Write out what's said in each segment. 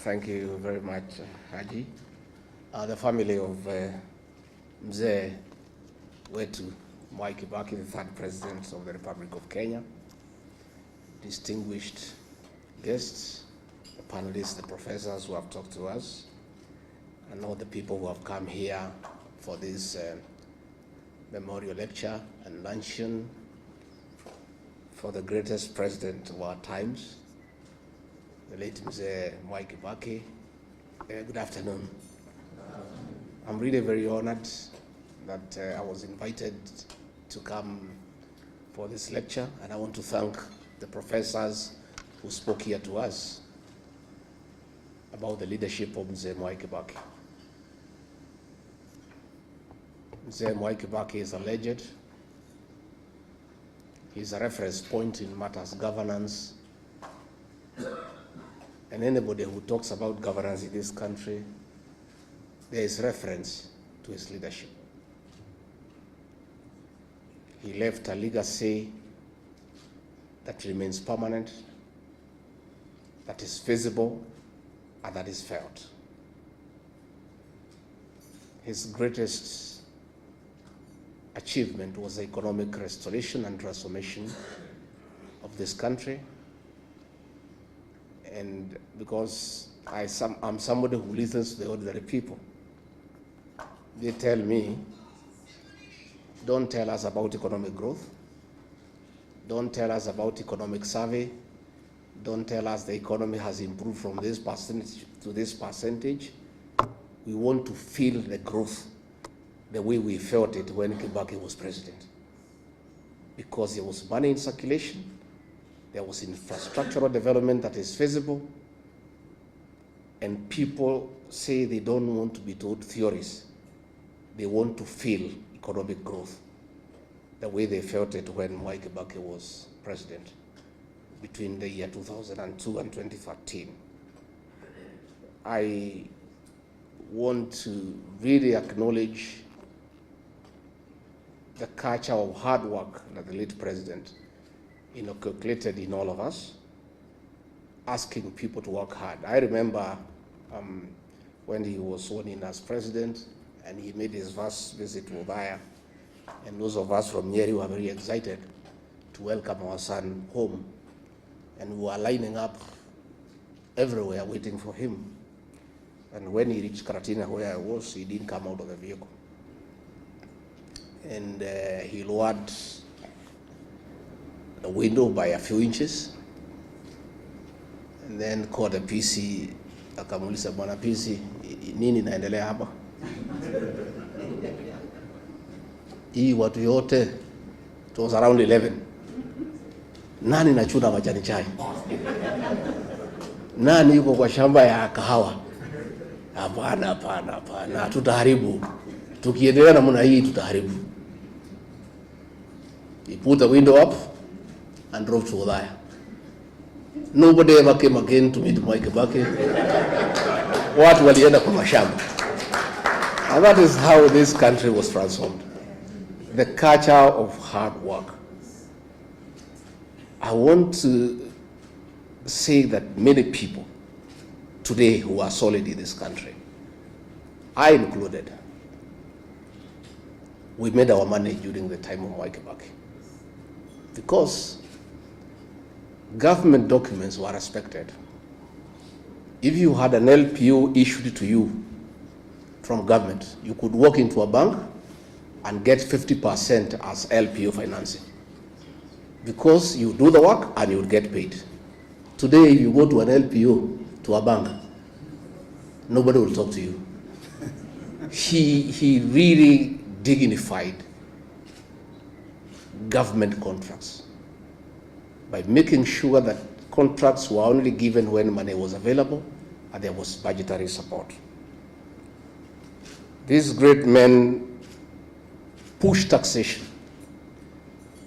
Thank you very much, Haji. The family of Mzee wetu Mwai Kibaki, the third president of the Republic of Kenya, distinguished guests, the panelists, the professors who have talked to us, and all the people who have come here for this memorial lecture and luncheon for the greatest president of our times, the late Mzee Mwai Kibaki. Good afternoon. I'm really very honored that I was invited to come for this lecture, and I want to thank the professors who spoke here to us about the leadership of Mzee Mwai Kibaki. Mzee Mwai Kibaki is a legend. He's a reference point in matters governance. And anybody who talks about governance in this country, there is reference to his leadership. He left a legacy that remains permanent, that is visible, and that is felt. His greatest achievement was the economic restoration and transformation of this country. And because I'm somebody who listens to the ordinary people, they tell me, don't tell us about economic growth, don't tell us about economic survey, don't tell us the economy has improved from this percentage to this percentage. We want to feel the growth the way we felt it when Kibaki was president. Because there was money in circulation, there was infrastructural development that is feasible, and people say they don't want to be told theories. They want to feel economic growth the way they felt it when Mwai Kibaki was president between the year 2002 and 2013. I want to really acknowledge the culture of hard work that the late president inculcated in all of us, asking people to work hard. I remember when he was sworn in as president and he made his first visit to Ubaya, and those of us from Nyeri were very excited to welcome our son home, and we were lining up everywhere waiting for him. And when he reached Karatina, where I was, he didn't come out of the vehicle. And he lowered the window by a few inches, and then called a PC, akamuuliza bwana PC, nini naendelea hapa? Hii watu yote, it was around 11. Nani nachuna majani chai? Nani yuko kwa shamba ya kahawa? Hapana, tutaharibu. Tukiendelea namna hii tutaharibu. He put the window up and drove to Udaya. Nobody ever came again to meet Mwai Kibaki. Watu walienda kwa mashamba. And that is how this country was transformed. The culture of hard work. I want to say that many people today who are solid in this country, I included, we made our money during the time of Mwai Kibaki. Because government documents were respected. If you had an LPO issued to you from government, you could walk into a bank and get 50% as LPO financing. Because you do the work and you would get paid. Today, if you go to an LPO, to a bank, nobody will talk to you. He really dignified government contracts by making sure that contracts were only given when money was available and there was budgetary support. These great men pushed taxation,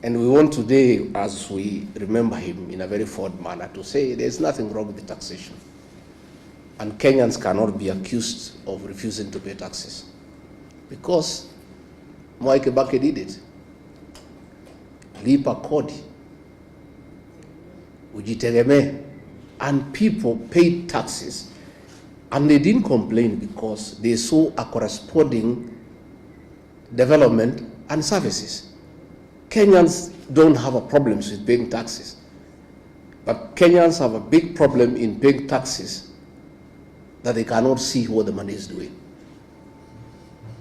and we want today, as we remember him in a very fond manner, to say there's nothing wrong with the taxation, and Kenyans cannot be accused of refusing to pay taxes because Mwai Kibaki did it. Lipa kodi, ujitegemee, and people paid taxes And they didn't complain because they saw a corresponding development and services. Kenyans don't have a problem with paying taxes, but Kenyans have a big problem in paying taxes that they cannot see what the money is doing.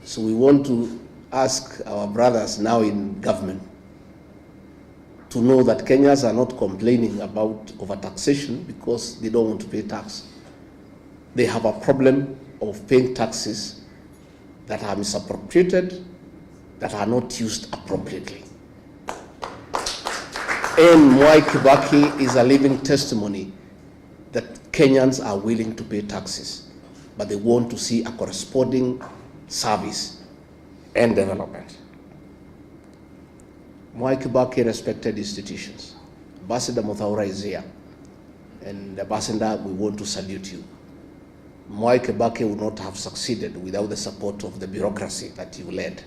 So we want to ask our brothers now in government to know that Kenyans are not complaining about overtaxation because they don't want to pay tax. They have a problem of paying taxes that are misappropriated, that are not used appropriately. And Mwai Kibaki is a living testimony that Kenyans are willing to pay taxes, but they want to see a corresponding service and development. Mwai Kibaki respected institutions. Ambassador Muthaura is here, and Ambassador, we want to salute you. Mwai Kibaki would not have succeeded without the support of the bureaucracy that you led.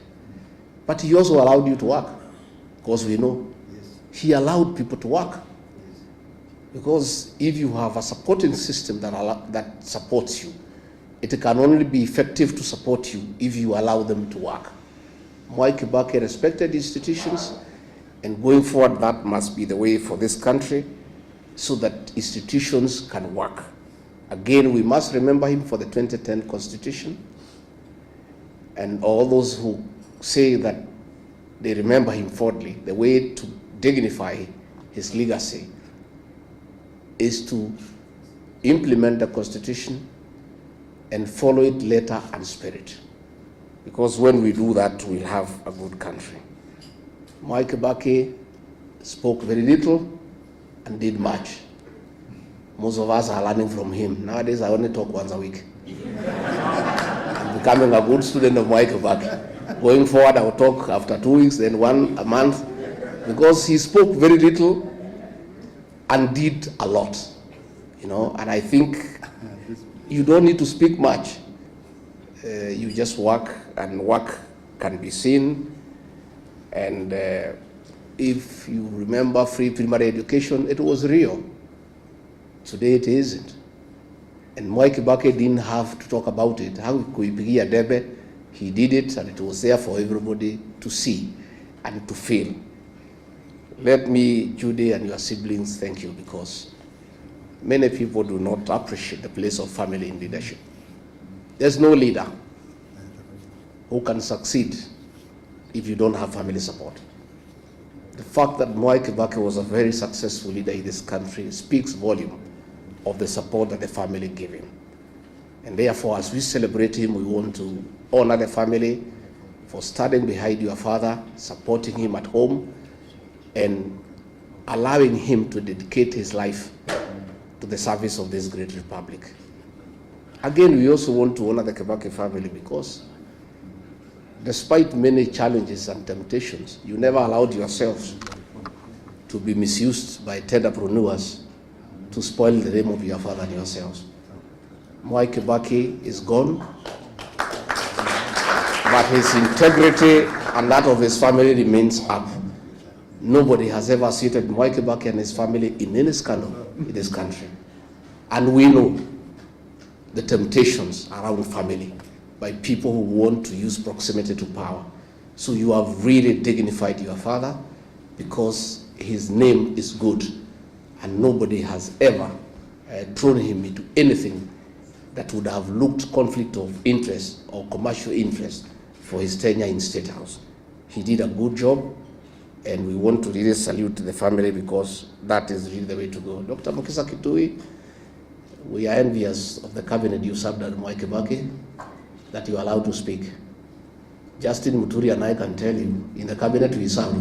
But he also allowed you to work, because we know he allowed people to work. Because if you have a supporting system that supports you, it can only be effective to support you if you allow them to work. Mwai Kibaki respected institutions, and going forward, that must be the way for this country so that institutions can work. Again, we must remember him for the 2010 Constitution, and all those who say that they remember him fondly, the way to dignify his legacy is to implement the Constitution and follow it letter and spirit. Because when we do that, we'll have a good country. Mwai Kibaki spoke very little and did much. Most of us are learning from him. Nowadays, I only talk once a week. I'm becoming a good student of Mwai Kibaki. Going forward, I will talk after 2 weeks, then one a month, because he spoke very little and did a lot. And I think you don't need to speak much. You just work, and work can be seen. And if you remember free primary education, it was real. Today it isn't. And Mwai Kibaki didn't have to talk about it. How kuipigia debe, he did it, and it was there for everybody to see and to feel. Let me, Judy and your siblings, thank you, because many people do not appreciate the place of family in leadership. There's no leader who can succeed if you don't have family support. The fact that Mwai Kibaki was a very successful leader in this country speaks volume of the support that the family gave him. And therefore, as we celebrate him, we want to honor the family for standing behind your father, supporting him at home, and allowing him to dedicate his life to the service of this great republic. Again, we also want to honor the Kibaki family because despite many challenges and temptations, you never allowed yourselves to be misused by entrepreneurs to spoil the name of your father and yourselves. Mwai Kibaki is gone, but his integrity and that of his family remains up. Nobody has ever suited Mwai Kibaki and his family in any scandal in this country. And we know the temptations around family by people who want to use proximity to power. So you have really dignified your father because his name is good, and nobody has ever thrown him into anything that would have looked conflict of interest or commercial interest for his tenure in State House. He did a good job, and we want to really salute the family because that is really the way to go. Dr. Mukisa Kitui, we are envious of the cabinet you served at Mwai Kibaki, that you are allowed to speak. Justin Muturi and I can tell you, in the cabinet we serve,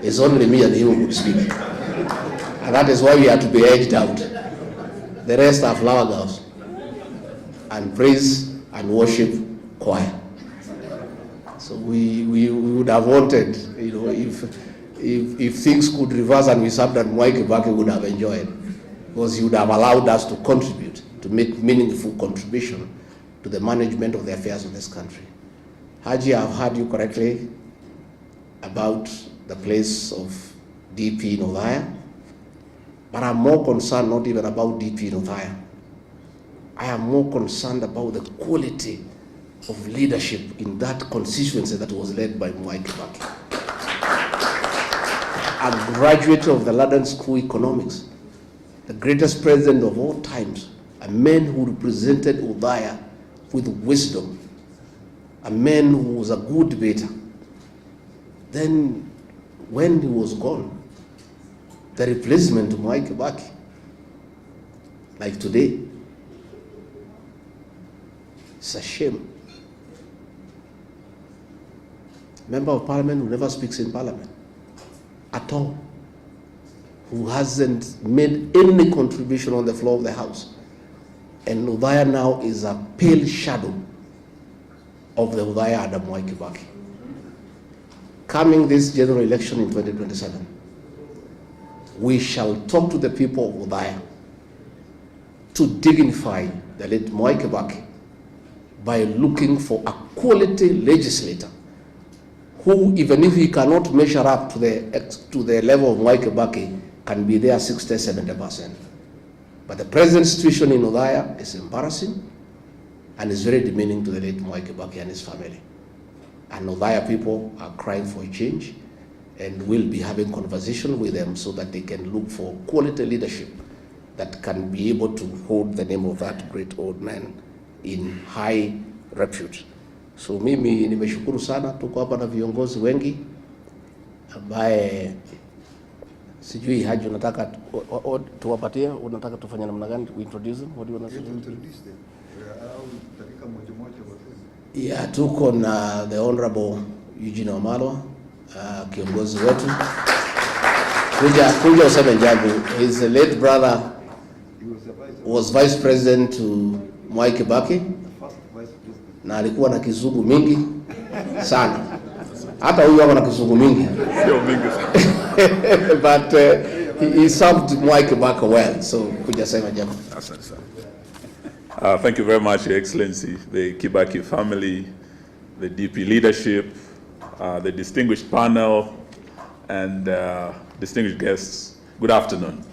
it's only me and him who would speak. And that is why we have to be edged out. The rest are flower girls and praise and worship choir. So we would have wanted, if things could reverse and we served at Mwai Kibaki, would have enjoyed, because he would have allowed us to contribute, to make meaningful contribution to the management of the affairs of this country. Haji, I've heard you correctly about the place of DP in Othaya, but I'm more concerned not even about DP in Othaya, I am more concerned about the quality of leadership in that constituency that was led by Mwai Kibaki. A graduate of the London School of Economics, the greatest president of all times, a man who represented Udaya with wisdom, a man who was a good debater. Then, when he was gone, the replacement of Mwai Kibaki, like today, it's a shame. Member of Parliament who never speaks in Parliament at all, who hasn't made any contribution on the floor of the House. And Udaya now is a pale shadow of the Udaya Adam Mwai Kibaki. Coming this general election in 2027, we shall talk to the people of Udaya to dignify the late Mwai Kibaki by looking for a quality legislator who, even if he cannot measure up to the level of Mwai Kibaki, can be there 60-70%. But the present situation in Udaya is embarrassing and is very demeaning to the late Mwai Kibaki and his family. And Udaya people are crying for a change, and we'll be having conversation with them so that they can look for quality leadership that can be able to hold the name of that great old man in high repute. So mimi nimeshukuru sana, tuko hapa na viongozi wengi ambaye sijui Haji unataka tuwapatie, unataka tufanye namna gani? We introduce them? What do you want to introduce them? Yeah, tuko na the Honorable Eugene Wamalwa, kiongozi wetu. Kuja useme jambo. His late brother was vice president to Mwai Kibaki, na alikuwa na kizungu mingi sana. Hata huyu na kizungu mingi. Sio mingi sana. But he served Mwai Kibaki well. So kuja sema jambo. Asante sana. Thank you very much, Your Excellency, the Kibaki family, the DP leadership, the distinguished panel, and distinguished guests. Good afternoon.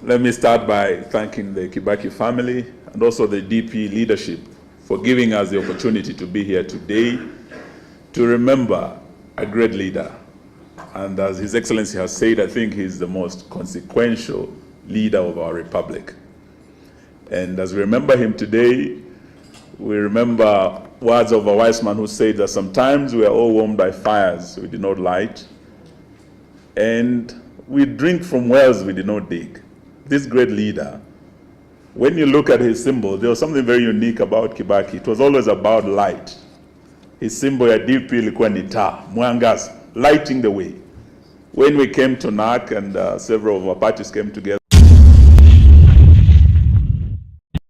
Let me start by thanking the Kibaki family and also the DP leadership for giving us the opportunity to be here today to remember a great leader. And as His Excellency has said, I think he's the most consequential leader of our republic. And as we remember him today, we remember words of a wise man who said that sometimes we are all warmed by fires we did not light, and we drink from wells we did not dig. This great leader, when you look at his symbol, there was something very unique about Kibaki. It was always about light. His symbol ya DP ilikuwa ni taa, mwangaza, lighting the way. When we came to NAC and several of our parties came together,